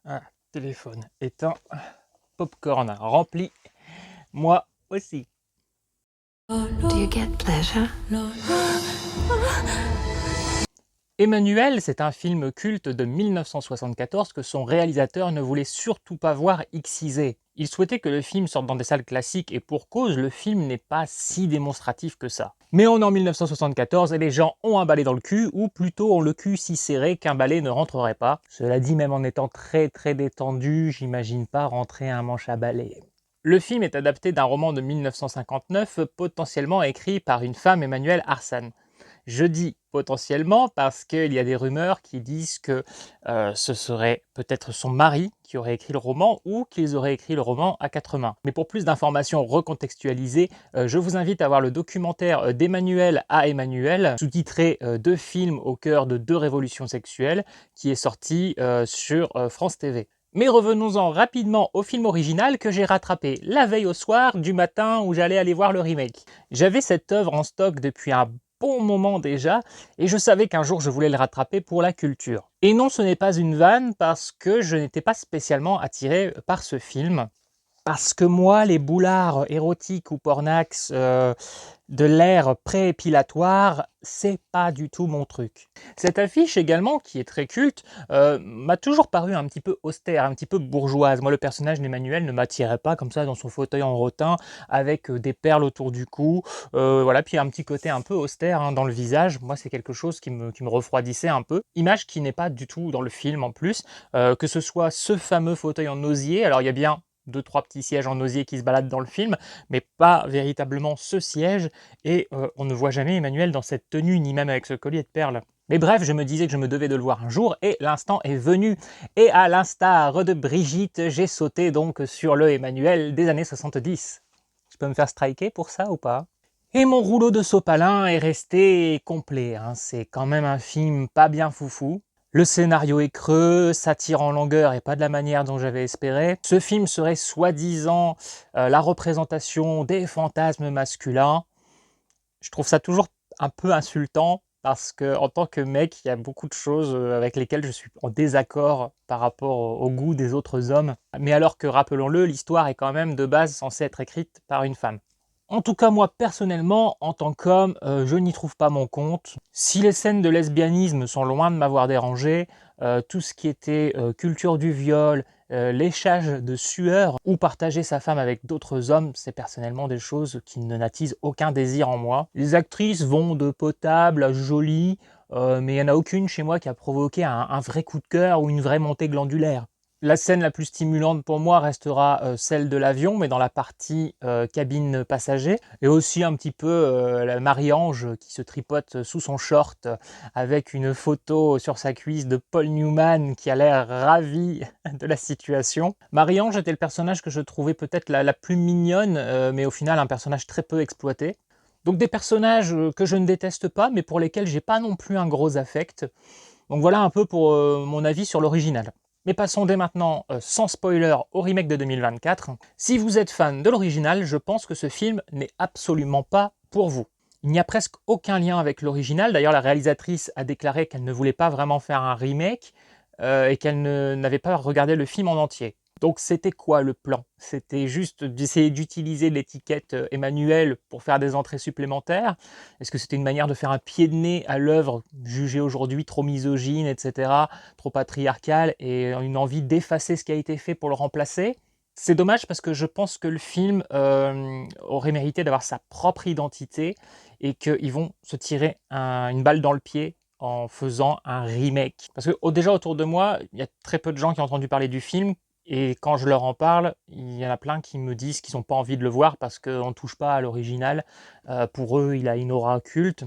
Ah, téléphone éteint, popcorn rempli, moi aussi. Do you get pleasure? Emmanuelle, c'est un film culte de 1974 que son réalisateur ne voulait surtout pas voir excisé. Il souhaitait que le film sorte dans des salles classiques et pour cause, le film n'est pas si démonstratif que ça. Mais on est en 1974 et les gens ont un balai dans le cul, ou plutôt ont le cul si serré qu'un balai ne rentrerait pas. Cela dit, même en étant très détendu, j'imagine pas rentrer un manche à balai. Le film est adapté d'un roman de 1959, potentiellement écrit par une femme, Emmanuelle Arsan. Je dis potentiellement parce qu'il y a des rumeurs qui disent que ce serait peut-être son mari qui aurait écrit le roman ou qu'ils auraient écrit le roman à quatre mains. Mais pour plus d'informations recontextualisées, je vous invite à voir le documentaire d'Emmanuel à Emmanuel, sous-titré Deux films au cœur de deux révolutions sexuelles, qui est sorti sur France TV. Mais revenons-en rapidement au film original que j'ai rattrapé la veille au soir du matin où j'allais aller voir le remake. J'avais cette œuvre en stock depuis un bon moment déjà, et je savais qu'un jour je voulais le rattraper pour la culture. Et non, ce n'est pas une vanne parce que je n'étais pas spécialement attiré par ce film. Parce que moi, les boulards érotiques ou pornax de l'ère préépilatoire, c'est pas du tout mon truc. Cette affiche également, qui est très culte, m'a toujours paru un petit peu austère, un petit peu bourgeoise. Moi, le personnage d'Emmanuel ne m'attirait pas comme ça dans son fauteuil en rotin, avec des perles autour du cou, voilà, puis un petit côté un peu austère dans le visage. Moi, c'est quelque chose qui me refroidissait un peu. Image qui n'est pas du tout dans le film en plus, que ce soit ce fameux fauteuil en osier, alors il y a bien deux, trois petits sièges en osier qui se baladent dans le film, mais pas véritablement ce siège, et on ne voit jamais Emmanuel dans cette tenue, ni même avec ce collier de perles. Mais bref, je me disais que je me devais de le voir un jour, et l'instant est venu. Et à l'instar de Brigitte, j'ai sauté donc sur le Emmanuel des années 70. Je peux me faire striker pour ça ou pas? Et mon rouleau de sopalin est resté complet, c'est quand même un film pas bien foufou. Le scénario est creux, ça tire en longueur et pas de la manière dont j'avais espéré. Ce film serait soi-disant la représentation des fantasmes masculins. Je trouve ça toujours un peu insultant parce que en tant que mec, il y a beaucoup de choses avec lesquelles je suis en désaccord par rapport au goût des autres hommes. Mais alors que, rappelons-le, l'histoire est quand même de base censée être écrite par une femme. En tout cas, moi, personnellement, en tant qu'homme, je n'y trouve pas mon compte. Si les scènes de lesbianisme sont loin de m'avoir dérangé, tout ce qui était culture du viol, léchage de sueur ou partager sa femme avec d'autres hommes, c'est personnellement des choses qui ne n'attisent aucun désir en moi. Les actrices vont de potable à jolie, mais il n'y en a aucune chez moi qui a provoqué un vrai coup de cœur ou une vraie montée glandulaire. La scène la plus stimulante pour moi restera celle de l'avion, mais dans la partie cabine passager, et aussi un petit peu la Marie-Ange qui se tripote sous son short avec une photo sur sa cuisse de Paul Newman qui a l'air ravi de la situation. Marie-Ange était le personnage que je trouvais peut-être la plus mignonne, mais au final un personnage très peu exploité. Donc des personnages que je ne déteste pas, mais pour lesquels j'ai pas non plus un gros affect. Donc voilà un peu pour mon avis sur l'original. Mais passons dès maintenant, sans spoiler, au remake de 2024. Si vous êtes fan de l'original, je pense que ce film n'est absolument pas pour vous. Il n'y a presque aucun lien avec l'original. D'ailleurs, la réalisatrice a déclaré qu'elle ne voulait pas vraiment faire un remake et qu'elle n'avait pas regardé le film en entier. Donc c'était quoi le plan? C'était juste d'essayer d'utiliser l'étiquette Emmanuel pour faire des entrées supplémentaires? Est-ce que c'était une manière de faire un pied de nez à l'œuvre jugée aujourd'hui trop misogyne, etc., trop patriarcale, et une envie d'effacer ce qui a été fait pour le remplacer? C'est dommage parce que je pense que le film aurait mérité d'avoir sa propre identité et qu'ils vont se tirer une balle dans le pied en faisant un remake. Parce que déjà autour de moi, il y a très peu de gens qui ont entendu parler du film, et quand je leur en parle, il y en a plein qui me disent qu'ils n'ont pas envie de le voir parce qu'on ne touche pas à l'original. Pour eux, il a une aura culte.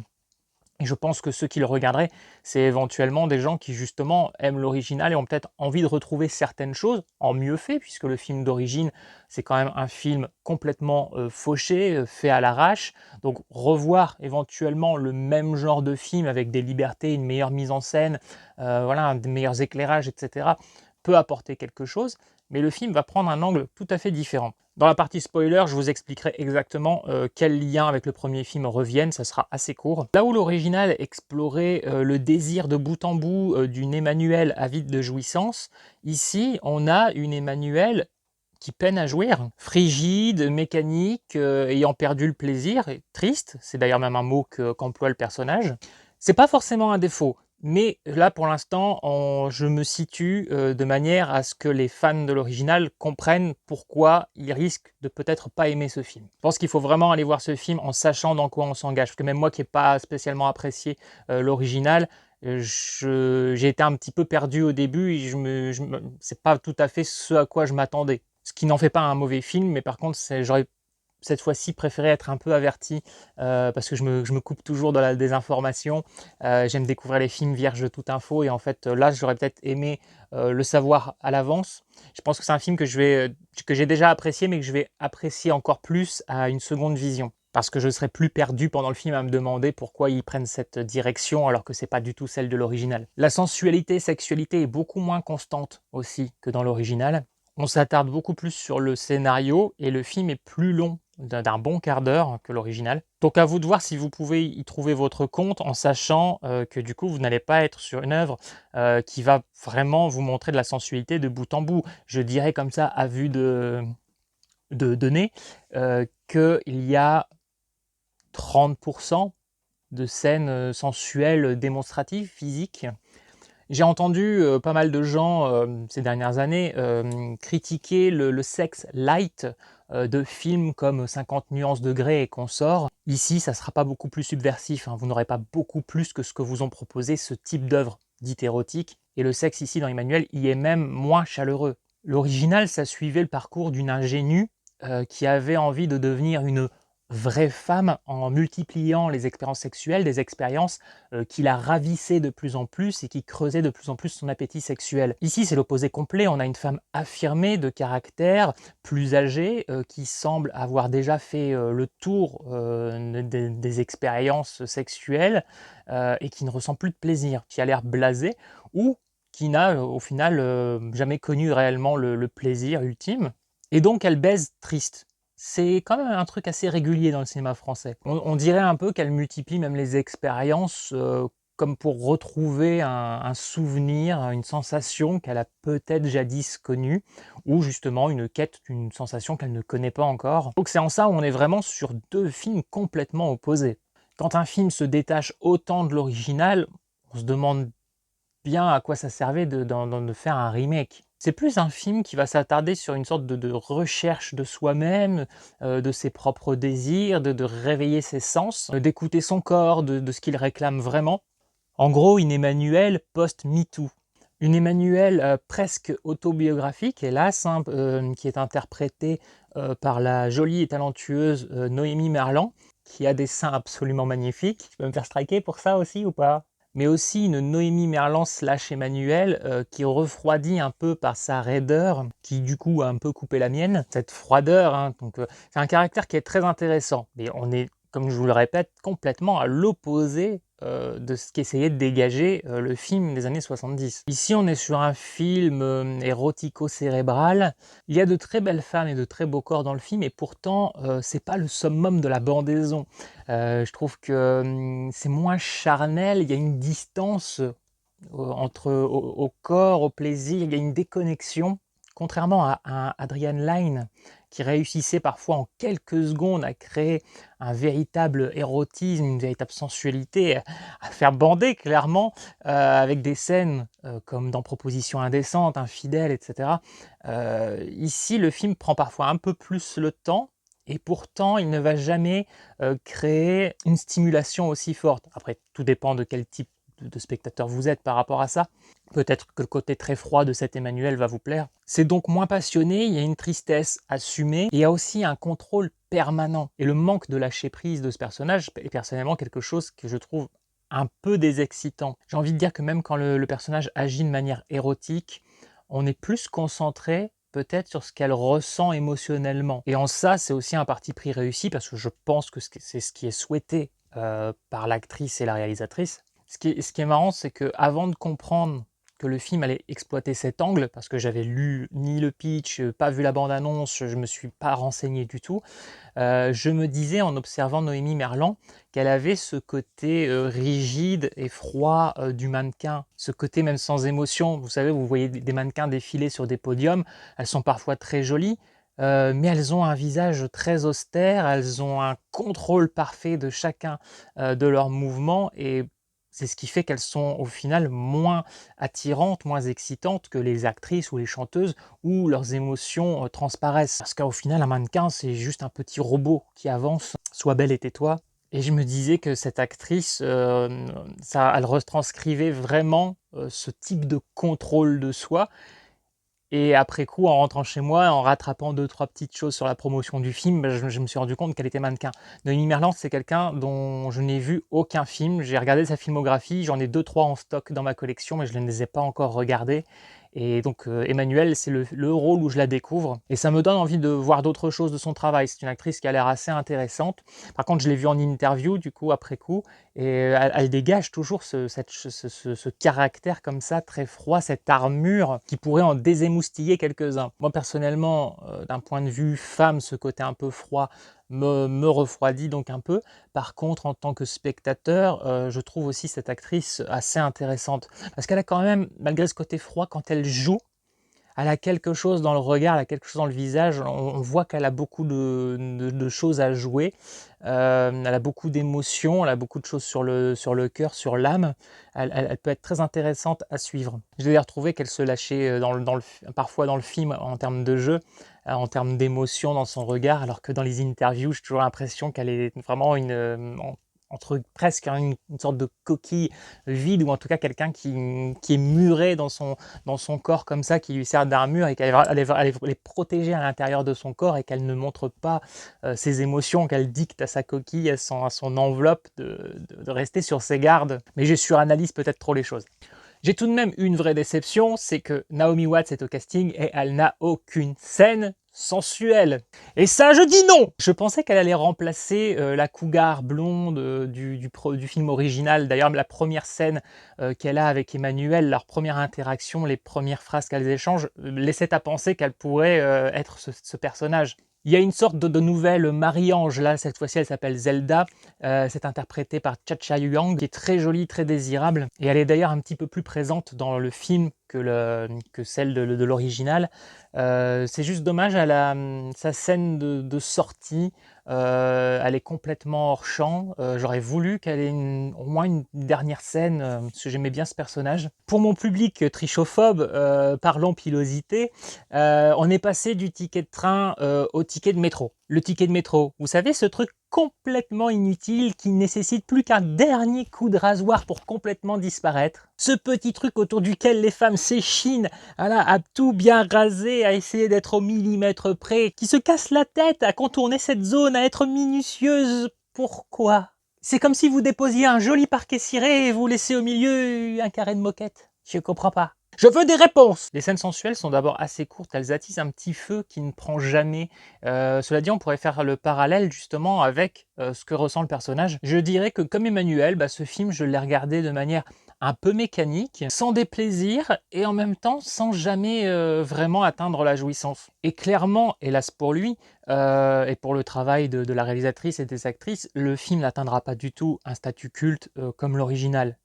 Et je pense que ceux qui le regarderaient, c'est éventuellement des gens qui justement aiment l'original et ont peut-être envie de retrouver certaines choses en mieux fait, puisque le film d'origine, c'est quand même un film complètement fauché, fait à l'arrache. Donc revoir éventuellement le même genre de film avec des libertés, une meilleure mise en scène, voilà, des meilleurs éclairages, etc., peut apporter quelque chose, mais le film va prendre un angle tout à fait différent. Dans la partie spoiler, je vous expliquerai exactement quels liens avec le premier film reviennent, ça sera assez court. Là où l'original explorait le désir de bout en bout d'une Emmanuelle avide de jouissance, ici on a une Emmanuelle qui peine à jouir, frigide, mécanique, ayant perdu le plaisir, et triste, c'est d'ailleurs même un mot qu'emploie le personnage. C'est pas forcément un défaut, mais là pour l'instant je me situe de manière à ce que les fans de l'original comprennent pourquoi ils risquent de peut-être pas aimer ce film. Je pense qu'il faut vraiment aller voir ce film en sachant dans quoi on s'engage, parce que même moi qui n'ai pas spécialement apprécié l'original, j'ai été un petit peu perdu au début et c'est pas tout à fait ce à quoi je m'attendais. Ce qui n'en fait pas un mauvais film, mais par contre, j'aurais cette fois-ci préféré être un peu averti parce que je me coupe toujours de la désinformation. J'aime découvrir les films vierges de toute info et en fait là, j'aurais peut-être aimé le savoir à l'avance. Je pense que c'est un film que j'ai déjà apprécié, mais que je vais apprécier encore plus à une seconde vision. Parce que je serais plus perdu pendant le film à me demander pourquoi ils prennent cette direction alors que c'est pas du tout celle de l'original. La sensualité, sexualité est beaucoup moins constante aussi que dans l'original. On s'attarde beaucoup plus sur le scénario et le film est plus long d'un bon quart d'heure que l'original. Donc à vous de voir si vous pouvez y trouver votre compte en sachant que du coup vous n'allez pas être sur une œuvre qui va vraiment vous montrer de la sensualité de bout en bout. Je dirais comme ça à vue de nez qu'il y a 30% de scènes sensuelles, démonstratives, physiques. J'ai entendu pas mal de gens ces dernières années critiquer le sexe light de films comme 50 nuances degrés et consorts. Ici, ça ne sera pas beaucoup plus subversif, hein. Vous n'aurez pas beaucoup plus que ce que vous ont proposé ce type d'œuvre dite érotique. Et le sexe ici dans Emmanuel y est même moins chaleureux. L'original, ça suivait le parcours d'une ingénue qui avait envie de devenir une vraie femme en multipliant les expériences sexuelles, des expériences qui la ravissaient de plus en plus et qui creusaient de plus en plus son appétit sexuel. Ici, c'est l'opposé complet. On a une femme affirmée, de caractère, plus âgée, qui semble avoir déjà fait le tour des expériences sexuelles et qui ne ressent plus de plaisir, qui a l'air blasée ou qui n'a au final jamais connu réellement le plaisir ultime. Et donc, elle baise triste. C'est quand même un truc assez régulier dans le cinéma français. On dirait un peu qu'elle multiplie même les expériences comme pour retrouver un souvenir, une sensation qu'elle a peut-être jadis connue, ou justement une quête d'une sensation qu'elle ne connaît pas encore. Donc c'est en ça où on est vraiment sur deux films complètement opposés. Quand un film se détache autant de l'original, on se demande bien à quoi ça servait de faire un remake. C'est plus un film qui va s'attarder sur une sorte de recherche de soi-même, de ses propres désirs, de réveiller ses sens, d'écouter son corps, de ce qu'il réclame vraiment. En gros, une Emmanuelle post-MeToo. Une Emmanuelle presque autobiographique, hélas, hein, qui est interprétée par la jolie et talentueuse Noémie Merlan, qui a des seins absolument magnifiques. Tu peux me faire striker pour ça aussi ou pas? Mais aussi une Noémie Merlan slash Emmanuelle qui refroidit un peu par sa raideur, qui du coup a un peu coupé la mienne. Cette froideur, hein, donc c'est un caractère qui est très intéressant, mais on est, comme je vous le répète, complètement à l'opposé de ce qu'essayait de dégager le film des années 70. Ici, on est sur un film érotico-cérébral. Il y a de très belles femmes et de très beaux corps dans le film, et pourtant, c'est pas le summum de la bandaison. Je trouve que c'est moins charnel, il y a une distance au corps, au plaisir, il y a une déconnexion. Contrairement à Adrian Lyne, qui réussissait parfois en quelques secondes à créer un véritable érotisme, une véritable sensualité, à faire bander clairement, avec des scènes comme dans Proposition indécente, Infidèle, etc. Ici, le film prend parfois un peu plus le temps, et pourtant, il ne va jamais créer une stimulation aussi forte. Après, tout dépend de quel type de spectateur vous êtes par rapport à ça. Peut-être que le côté très froid de cet Emmanuel va vous plaire. C'est donc moins passionné, il y a une tristesse assumée, et il y a aussi un contrôle permanent. Et le manque de lâcher prise de ce personnage est personnellement quelque chose que je trouve un peu désexcitant. J'ai envie de dire que même quand le personnage agit de manière érotique, on est plus concentré peut-être sur ce qu'elle ressent émotionnellement. Et en ça, c'est aussi un parti pris réussi, parce que je pense que c'est ce qui est souhaité par l'actrice et la réalisatrice. Ce qui est marrant, c'est qu'avant de comprendre que le film allait exploiter cet angle, parce que j'avais lu ni le pitch, pas vu la bande-annonce, je me suis pas renseigné du tout. Je me disais en observant Noémie Merlan qu'elle avait ce côté, rigide et froid, du mannequin, ce côté même sans émotion. Vous savez, vous voyez des mannequins défiler sur des podiums, elles sont parfois très jolies, mais elles ont un visage très austère, elles ont un contrôle parfait de chacun, de leurs mouvements et c'est ce qui fait qu'elles sont au final moins attirantes, moins excitantes que les actrices ou les chanteuses où leurs émotions, transparaissent. Parce qu'au final, un mannequin, c'est juste un petit robot qui avance. Sois belle et tais-toi. Et je me disais que cette actrice, ça elle retranscrivait vraiment, ce type de contrôle de soi et après coup, en rentrant chez moi, en rattrapant deux trois petites choses sur la promotion du film, bah, je me suis rendu compte qu'elle était mannequin. Noémie Merlan, c'est quelqu'un dont je n'ai vu aucun film. J'ai regardé sa filmographie, j'en ai deux trois en stock dans ma collection, mais je ne les ai pas encore regardés. Et donc Emmanuelle, c'est le rôle où je la découvre. Et ça me donne envie de voir d'autres choses de son travail. C'est une actrice qui a l'air assez intéressante. Par contre, je l'ai vue en interview, du coup, après coup, et elle dégage toujours ce caractère comme ça, très froid, cette armure qui pourrait en désémoustiller quelques-uns. Moi, personnellement, d'un point de vue femme, ce côté un peu froid me refroidit donc un peu. Par contre, en tant que spectateur, je trouve aussi cette actrice assez intéressante. Parce qu'elle a quand même, malgré ce côté froid, quand elle joue, elle a quelque chose dans le regard, elle a quelque chose dans le visage. On voit qu'elle a beaucoup de choses à jouer. Elle a beaucoup d'émotions, elle a beaucoup de choses sur le cœur, sur l'âme. Elle peut être très intéressante à suivre. J'ai d'ailleurs trouvé qu'elle se lâchait parfois dans le film en termes de jeu, en termes d'émotion dans son regard, alors que dans les interviews, j'ai toujours l'impression qu'elle est vraiment entre presque une sorte de coquille vide, ou en tout cas quelqu'un qui est muré dans son corps comme ça, qui lui sert d'armure et qu'elle est protégée à l'intérieur de son corps et qu'elle ne montre pas ses émotions, qu'elle dicte à sa coquille, à son enveloppe de rester sur ses gardes. Mais je suranalyse peut-être trop les choses. J'ai tout de même eu une vraie déception, c'est que Naomi Watts est au casting et elle n'a aucune scène sensuelle. Et ça, je dis non. Je pensais qu'elle allait remplacer la cougar blonde du film original. D'ailleurs, la première scène qu'elle a avec Emmanuel, leur première interaction, les premières phrases qu'elles échangent, laissaient à penser qu'elle pourrait être ce personnage. Il y a une sorte de nouvelle Marie-Ange, là, cette fois-ci, elle s'appelle Zelda. C'est interprété par Cha-Cha Yang, qui est très jolie, très désirable. Et elle est d'ailleurs un petit peu plus présente dans le film que celle de l'original. C'est juste dommage, sa scène de sortie, elle est complètement hors champ. J'aurais voulu qu'elle ait au moins une dernière scène, parce que j'aimais bien ce personnage. Pour mon public trichophobe, parlons pilosité, on est passé du ticket de train au ticket de métro. Le ticket de métro, vous savez, ce truc complètement inutile qui nécessite plus qu'un dernier coup de rasoir pour complètement disparaître. Ce petit truc autour duquel les femmes s'échinent à tout bien raser, à essayer d'être au millimètre près, qui se casse la tête à contourner cette zone, à être minutieuse. Pourquoi ? C'est comme si vous déposiez un joli parquet ciré et vous laissez au milieu un carré de moquette. Je comprends pas. Je veux des réponses. Les scènes sensuelles sont d'abord assez courtes, elles attisent un petit feu qui ne prend jamais. Cela dit, on pourrait faire le parallèle justement avec ce que ressent le personnage. Je dirais que comme Emmanuel, ce film, je l'ai regardé de manière un peu mécanique, sans déplaisir et en même temps sans jamais vraiment atteindre la jouissance. Et clairement, hélas pour lui, et pour le travail de la réalisatrice et des actrices, le film n'atteindra pas du tout un statut culte comme l'original.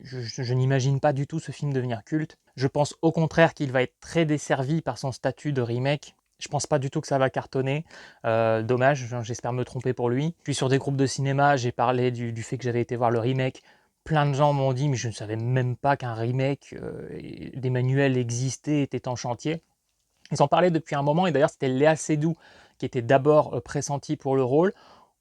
Je n'imagine pas du tout ce film devenir culte. Je pense au contraire qu'il va être très desservi par son statut de remake. Je pense pas du tout que ça va cartonner. Dommage, j'espère me tromper pour lui. Puis sur des groupes de cinéma, j'ai parlé du fait que j'avais été voir le remake. Plein de gens m'ont dit, mais je ne savais même pas qu'un remake d'Emmanuel existait, était en chantier. Ils en parlaient depuis un moment, et d'ailleurs c'était Léa Seydoux qui était d'abord pressentie pour le rôle.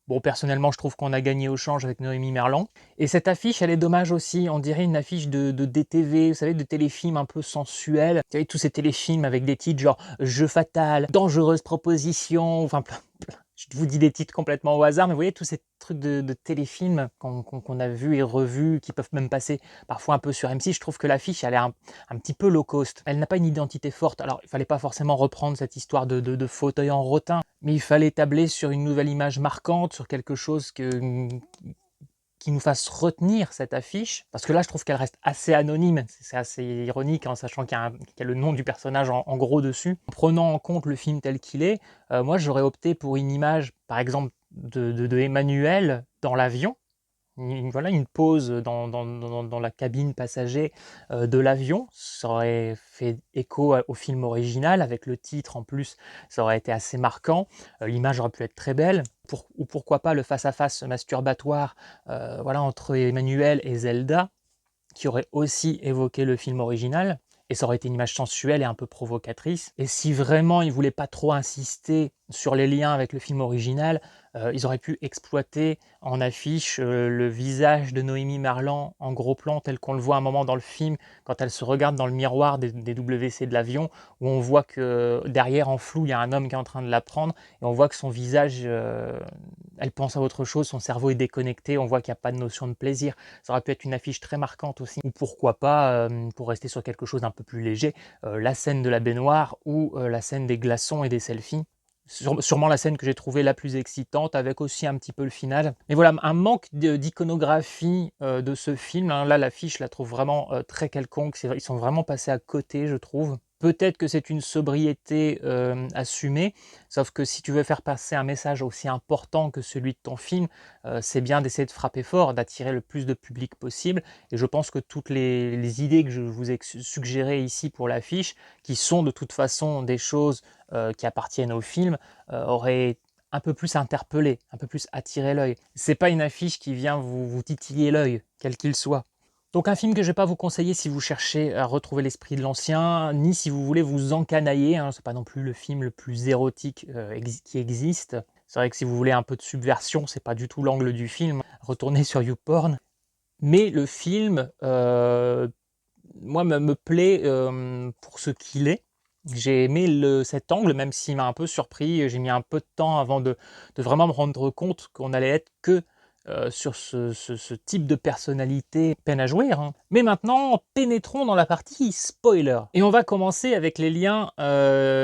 Bon, personnellement, je trouve qu'on a gagné au change avec Noémie Merlan. Et cette affiche, elle est dommage aussi. On dirait une affiche de DTV, vous savez, de téléfilms un peu sensuels. Vous savez, tous ces téléfilms avec des titres genre Jeu fatal, Dangereuse proposition, enfin je vous dis des titres complètement au hasard, mais vous voyez tous ces trucs de téléfilms qu'on a vus et revus, qui peuvent même passer parfois un peu sur M6. Je trouve que l'affiche, elle est un petit peu low cost. Elle n'a pas une identité forte. Alors, il fallait pas forcément reprendre cette histoire de fauteuil en rotin, mais il fallait tabler sur une nouvelle image marquante, sur quelque chose qui qui nous fasse retenir cette affiche, parce que là je trouve qu'elle reste assez anonyme, c'est assez ironique en sachant qu'il y a le nom du personnage en gros dessus. En prenant en compte le film tel qu'il est, moi j'aurais opté pour une image par exemple de Emmanuel dans l'avion, voilà, une pause dans la cabine passager de l'avion. Ça aurait fait écho au film original, avec le titre en plus, ça aurait été assez marquant. L'image aurait pu être très belle. Ou pourquoi pas le face-à-face masturbatoire voilà, entre Emmanuel et Zelda, qui aurait aussi évoqué le film original. Et ça aurait été une image sensuelle et un peu provocatrice. Et si vraiment ils ne voulaient pas trop insister sur les liens avec le film original, ils auraient pu exploiter en affiche le visage de Noémie Merlan en gros plan, tel qu'on le voit à un moment dans le film, quand elle se regarde dans le miroir des WC de l'avion, où on voit que derrière, en flou, il y a un homme qui est en train de la prendre, et on voit que son visage, elle pense à autre chose, son cerveau est déconnecté, on voit qu'il n'y a pas de notion de plaisir. Ça aurait pu être une affiche très marquante aussi. Ou pourquoi pas, pour rester sur quelque chose d'un peu plus léger, la scène de la baignoire ou la scène des glaçons et des selfies. Sûrement la scène que j'ai trouvée la plus excitante, avec aussi un petit peu le final. Mais voilà, un manque d'iconographie de ce film, hein. Là, l'affiche, je la trouve vraiment très quelconque. Ils sont vraiment passés à côté, je trouve. Peut-être que c'est une sobriété assumée, sauf que si tu veux faire passer un message aussi important que celui de ton film, c'est bien d'essayer de frapper fort, d'attirer le plus de public possible. Et je pense que toutes les idées que je vous ai suggérées ici pour l'affiche, qui sont de toute façon des choses qui appartiennent au film, auraient un peu plus interpellé, un peu plus attiré l'œil. C'est pas une affiche qui vient vous titiller l'œil, quel qu'il soit. Donc un film que je ne vais pas vous conseiller si vous cherchez à retrouver l'esprit de l'ancien, ni si vous voulez vous encanailler, hein. C'est pas non plus le film le plus érotique qui existe. C'est vrai que si vous voulez un peu de subversion, c'est pas du tout l'angle du film. Retournez sur YouPorn. Mais le film, moi, me plaît pour ce qu'il est. J'ai aimé cet angle, même s'il m'a un peu surpris. J'ai mis un peu de temps avant de vraiment me rendre compte qu'on allait être que sur ce type de personnalité, peine à jouer, hein. Mais maintenant, pénétrons dans la partie spoiler. Et on va commencer avec les liens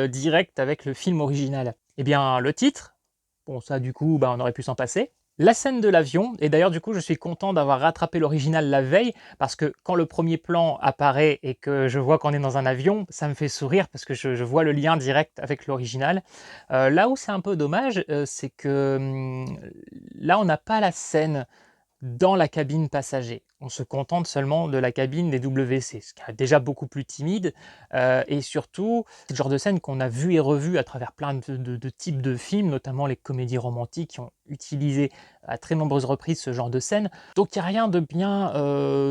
directs avec le film original. Eh bien, le titre, bon ça du coup, on aurait pu s'en passer. La scène de l'avion, et d'ailleurs du coup je suis content d'avoir rattrapé l'original la veille, parce que quand le premier plan apparaît et que je vois qu'on est dans un avion, ça me fait sourire parce que je vois le lien direct avec l'original. Là où c'est un peu dommage, c'est que là on n'a pas la scène dans la cabine passager. On se contente seulement de la cabine des WC, ce qui est déjà beaucoup plus timide, et surtout, c'est le genre de scène qu'on a vu et revu à travers plein de types de films, notamment les comédies romantiques qui ont utilisé à très nombreuses reprises ce genre de scène. Donc il n'y a rien de bien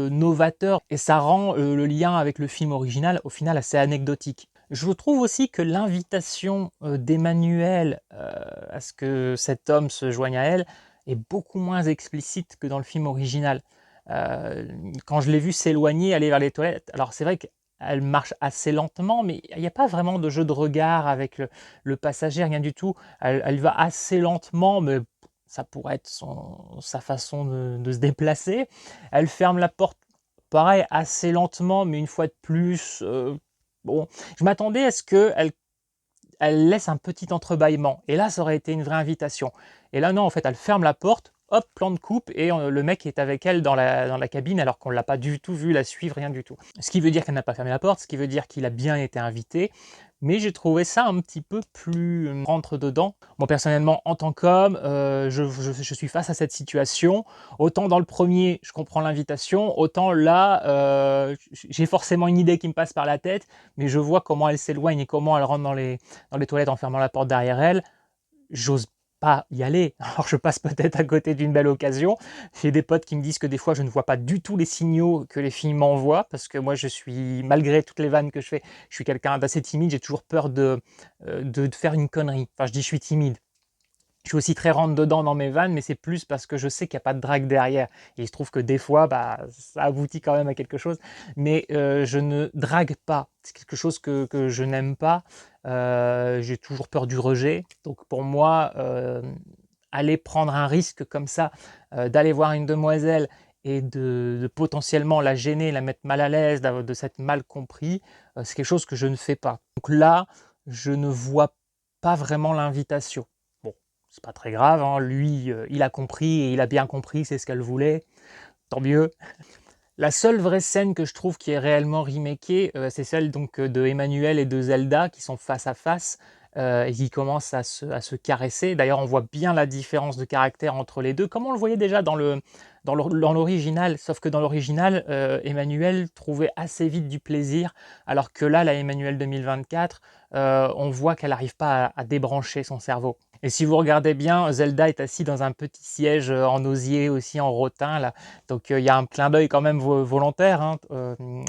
novateur, et ça rend le lien avec le film original au final assez anecdotique. Je trouve aussi que l'invitation d'Emmanuel à ce que cet homme se joigne à elle est beaucoup moins explicite que dans le film original. Quand je l'ai vue s'éloigner, aller vers les toilettes, alors c'est vrai qu'elle marche assez lentement, mais il n'y a pas vraiment de jeu de regard avec le passager, rien du tout. Elle va assez lentement, mais ça pourrait être sa façon de se déplacer. Elle ferme la porte, pareil, assez lentement, mais une fois de plus, bon, je m'attendais à ce qu'elle elle laisse un petit entrebâillement. Et là, ça aurait été une vraie invitation. Et là, non, en fait, elle ferme la porte, hop, plan de coupe, et le mec est avec elle dans la cabine, alors qu'on ne l'a pas du tout vu la suivre, rien du tout. Ce qui veut dire qu'elle n'a pas fermé la porte, ce qui veut dire qu'il a bien été invité. Mais j'ai trouvé ça un petit peu plus rentre dedans. Moi, personnellement, en tant qu'homme, je suis face à cette situation. Autant dans le premier, je comprends l'invitation, autant là, j'ai forcément une idée qui me passe par la tête, mais je vois comment elle s'éloigne et comment elle rentre dans les toilettes en fermant la porte derrière elle. J'ose pas y aller. Alors je passe peut-être à côté d'une belle occasion. J'ai des potes qui me disent que des fois je ne vois pas du tout les signaux que les filles m'envoient, parce que moi je suis, malgré toutes les vannes que je fais, je suis quelqu'un d'assez timide, j'ai toujours peur de faire une connerie. Enfin je dis je suis timide. Je suis aussi très rentre-dedans dans mes vannes, mais c'est plus parce que je sais qu'il n'y a pas de drague derrière. Et il se trouve que des fois, ça aboutit quand même à quelque chose. Mais je ne drague pas. C'est quelque chose que je n'aime pas. J'ai toujours peur du rejet. Donc pour moi, aller prendre un risque comme ça, d'aller voir une demoiselle et de potentiellement la gêner, la mettre mal à l'aise, de s'être mal compris, c'est quelque chose que je ne fais pas. Donc là, je ne vois pas vraiment l'invitation. Bon, c'est pas très grave, hein. Lui, il a compris et il a bien compris, c'est ce qu'elle voulait, tant mieux. La seule vraie scène que je trouve qui est réellement remakée, c'est celle donc de Emmanuel et de Zelda qui sont face à face, et qui commencent à se caresser. D'ailleurs, on voit bien la différence de caractère entre les 2, comme on le voyait déjà dans l'original. Sauf que dans l'original, Emmanuel trouvait assez vite du plaisir, alors que là, la Emmanuel 2024, on voit qu'elle n'arrive pas à débrancher son cerveau. Et si vous regardez bien, Zelda est assise dans un petit siège, en osier aussi, en rotin là. Donc il y a un clin d'œil quand même volontaire, hein,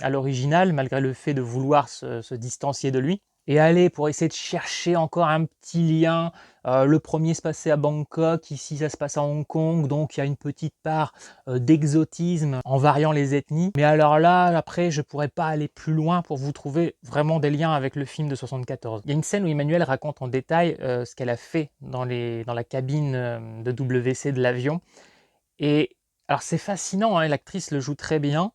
à l'original, malgré le fait de vouloir se distancier de lui. Et aller pour essayer de chercher encore un petit lien. Le premier se passait à Bangkok, ici ça se passe à Hong Kong, donc il y a une petite part d'exotisme en variant les ethnies. Mais alors là, après, je pourrais pas aller plus loin pour vous trouver vraiment des liens avec le film de 74. Il y a une scène où Emmanuel raconte en détail ce qu'elle a fait dans la cabine de WC de l'avion. Et alors c'est fascinant, hein, l'actrice le joue très bien,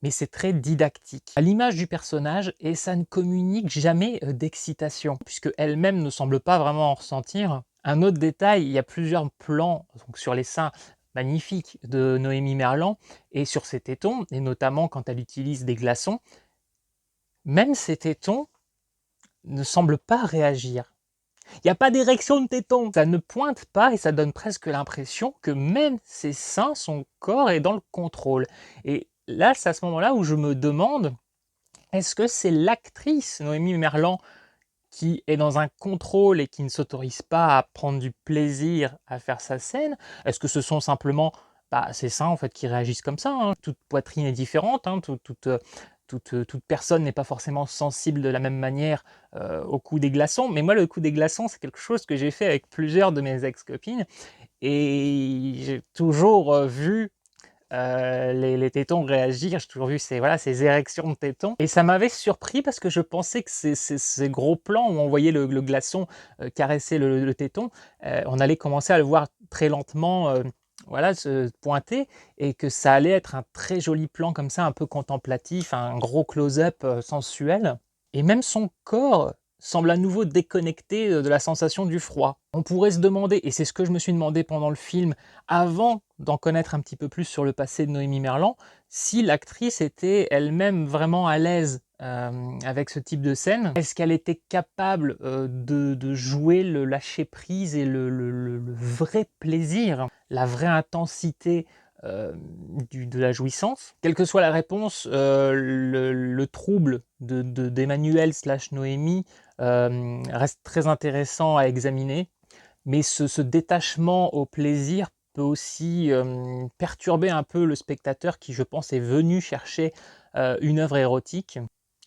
mais c'est très didactique, à l'image du personnage, et ça ne communique jamais d'excitation, puisque elle-même ne semble pas vraiment en ressentir. Un autre détail, il y a plusieurs plans donc, sur les seins magnifiques de Noémie Merlan et sur ses tétons, et notamment quand elle utilise des glaçons. Même ces tétons ne semblent pas réagir. Il n'y a pas d'érection de téton, ça ne pointe pas et ça donne presque l'impression que même ses seins, son corps est dans le contrôle. Et là, c'est à ce moment-là où je me demande, est-ce que c'est l'actrice Noémie Merlan qui est dans un contrôle et qui ne s'autorise pas à prendre du plaisir à faire sa scène? Est-ce que ce sont simplement ses seins en fait qui réagissent comme ça, hein? Toute poitrine est différente, hein, toute personne n'est pas forcément sensible de la même manière au coup des glaçons. Mais moi, le coup des glaçons, c'est quelque chose que j'ai fait avec plusieurs de mes ex-copines. Et j'ai toujours vu les tétons réagir, j'ai toujours vu ces érections de tétons. Et ça m'avait surpris parce que je pensais que ces gros plans où on voyait le glaçon caresser le téton, on allait commencer à le voir très lentement se pointer, et que ça allait être un très joli plan comme ça, un peu contemplatif, un gros close-up sensuel. Et même son corps semble à nouveau déconnecté de la sensation du froid. On pourrait se demander, et c'est ce que je me suis demandé pendant le film, avant d'en connaître un petit peu plus sur le passé de Noémie Merlan, si l'actrice était elle-même vraiment à l'aise avec ce type de scène. Est-ce qu'elle était capable de jouer le lâcher-prise et le vrai plaisir, la vraie intensité de la jouissance? Quelle que soit la réponse, le trouble d'Emmanuel slash Noémie reste très intéressant à examiner, mais ce détachement au plaisir peut aussi perturber un peu le spectateur qui, je pense, est venu chercher une œuvre érotique.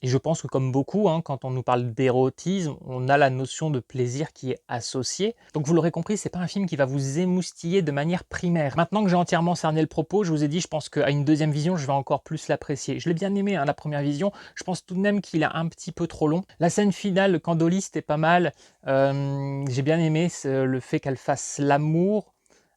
Et je pense que comme beaucoup, hein, quand on nous parle d'érotisme, on a la notion de plaisir qui est associée. Donc vous l'aurez compris, c'est pas un film qui va vous émoustiller de manière primaire. Maintenant que j'ai entièrement cerné le propos, je vous ai dit, je pense qu'à une deuxième vision, je vais encore plus l'apprécier. Je l'ai bien aimé, hein, la première vision. Je pense tout de même qu'il est un petit peu trop long. La scène finale, le candoliste est pas mal. J'ai bien aimé le fait qu'elle fasse l'amour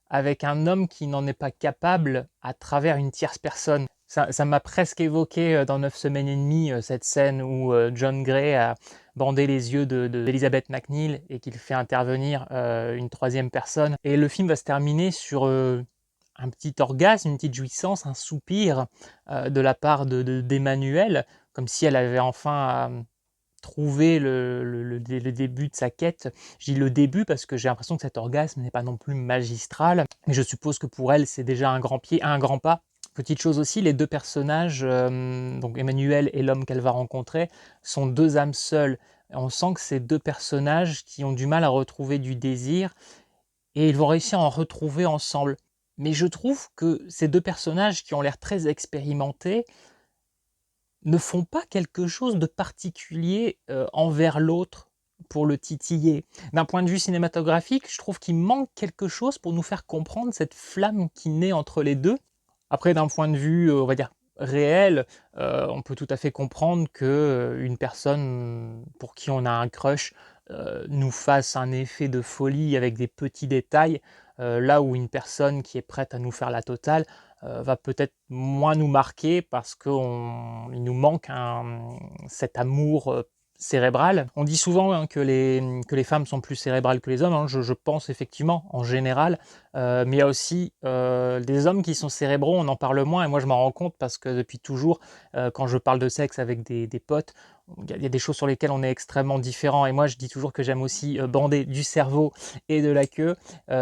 avec un homme qui n'en est pas capable à travers une tierce personne. Ça m'a presque évoqué dans 9 semaines et demie cette scène où John Gray a bandé les yeux d'Elizabeth McNeil et qu'il fait intervenir une troisième personne. Et le film va se terminer sur un petit orgasme, une petite jouissance, un soupir de la part d'Emmanuel, comme si elle avait enfin trouvé le début de sa quête. Je dis le début parce que j'ai l'impression que cet orgasme n'est pas non plus magistral, mais je suppose que pour elle, c'est déjà un grand pas. Petite chose aussi, les deux personnages, donc Emmanuel et l'homme qu'elle va rencontrer, sont deux âmes seules. On sent que c'est deux personnages qui ont du mal à retrouver du désir, et ils vont réussir à en retrouver ensemble. Mais je trouve que ces deux personnages qui ont l'air très expérimentés ne font pas quelque chose de particulier envers l'autre pour le titiller. D'un point de vue cinématographique, je trouve qu'il manque quelque chose pour nous faire comprendre cette flamme qui naît entre les deux. Après, d'un point de vue, on va dire, réel, on peut tout à fait comprendre que une personne pour qui on a un crush nous fasse un effet de folie avec des petits détails, là où une personne qui est prête à nous faire la totale va peut-être moins nous marquer parce qu'il nous manque cet amour cérébrale. On dit souvent hein, que les femmes sont plus cérébrales que les hommes, hein, je pense effectivement en général, mais il y a aussi des hommes qui sont cérébraux, on en parle moins et moi je m'en rends compte parce que depuis toujours, quand je parle de sexe avec des potes, il y a des choses sur lesquelles on est extrêmement différents et moi je dis toujours que j'aime aussi bander du cerveau et de la queue,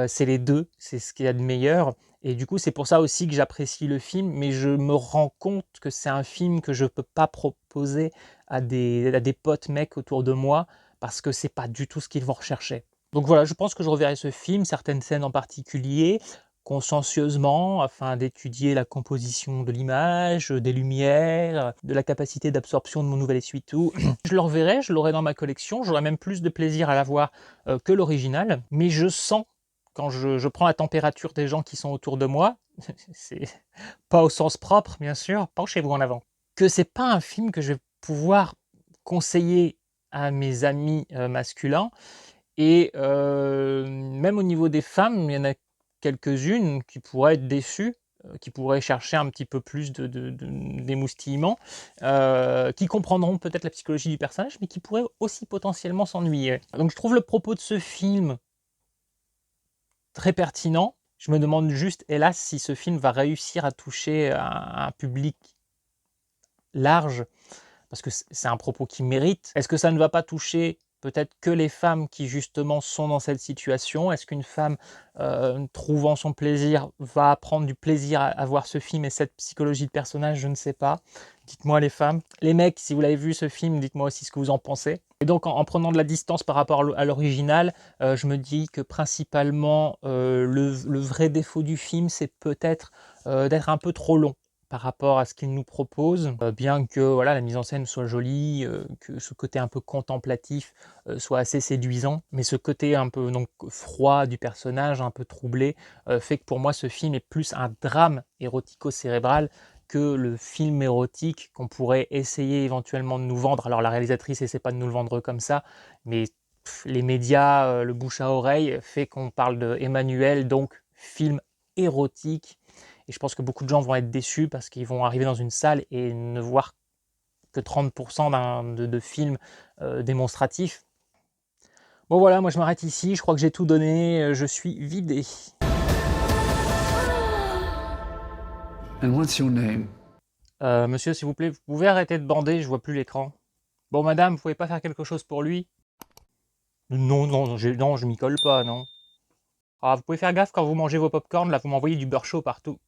c'est les deux, c'est ce qu'il y a de meilleur. Et du coup, c'est pour ça aussi que j'apprécie le film, mais je me rends compte que c'est un film que je peux pas proposer à des potes mecs autour de moi, parce que c'est pas du tout ce qu'ils vont rechercher. Donc voilà, je pense que je reverrai ce film, certaines scènes en particulier, consciencieusement, afin d'étudier la composition de l'image, des lumières, de la capacité d'absorption de mon nouvel essuie-tout. Je le reverrai, je l'aurai dans ma collection, j'aurai même plus de plaisir à la voir que l'original, mais je sens, quand je prends la température des gens qui sont autour de moi, c'est pas au sens propre bien sûr, penchez-vous en avant, que c'est pas un film que je vais pouvoir conseiller à mes amis masculins. Et même au niveau des femmes, il y en a quelques-unes qui pourraient être déçues, qui pourraient chercher un petit peu plus d'émoustillement, qui comprendront peut-être la psychologie du personnage, mais qui pourraient aussi potentiellement s'ennuyer. Donc je trouve le propos de ce film très pertinent. Je me demande juste, hélas, si ce film va réussir à toucher un public large, parce que c'est un propos qui mérite. Est-ce que ça ne va pas toucher peut-être que les femmes qui justement sont dans cette situation? Est-ce qu'une femme trouvant son plaisir va prendre du plaisir à voir ce film et cette psychologie de personnage? Je ne sais pas. Dites-moi les femmes. Les mecs, si vous l'avez vu ce film, dites-moi aussi ce que vous en pensez. Et donc en prenant de la distance par rapport à l'original, je me dis que principalement le vrai défaut du film, c'est peut-être d'être un peu trop long par rapport à ce qu'il nous propose, bien que voilà, la mise en scène soit jolie, que ce côté un peu contemplatif soit assez séduisant, mais ce côté un peu donc froid du personnage, un peu troublé, fait que pour moi ce film est plus un drame érotico-cérébral que le film érotique qu'on pourrait essayer éventuellement de nous vendre. Alors la réalisatrice essaie pas de nous le vendre comme ça, mais les médias, le bouche à oreille fait qu'on parle de Emmanuel, donc film érotique. Et je pense que beaucoup de gens vont être déçus parce qu'ils vont arriver dans une salle et ne voir que 30% de films démonstratifs. Bon voilà, moi je m'arrête ici, je crois que j'ai tout donné, je suis vidé. And what's your name? Monsieur, s'il vous plaît, vous pouvez arrêter de bander, je vois plus l'écran. Bon madame, vous pouvez pas faire quelque chose pour lui? Non, non, non, je m'y colle pas, non. Ah, vous pouvez faire gaffe quand vous mangez vos pop-corn, là vous m'envoyez du beurre chaud partout.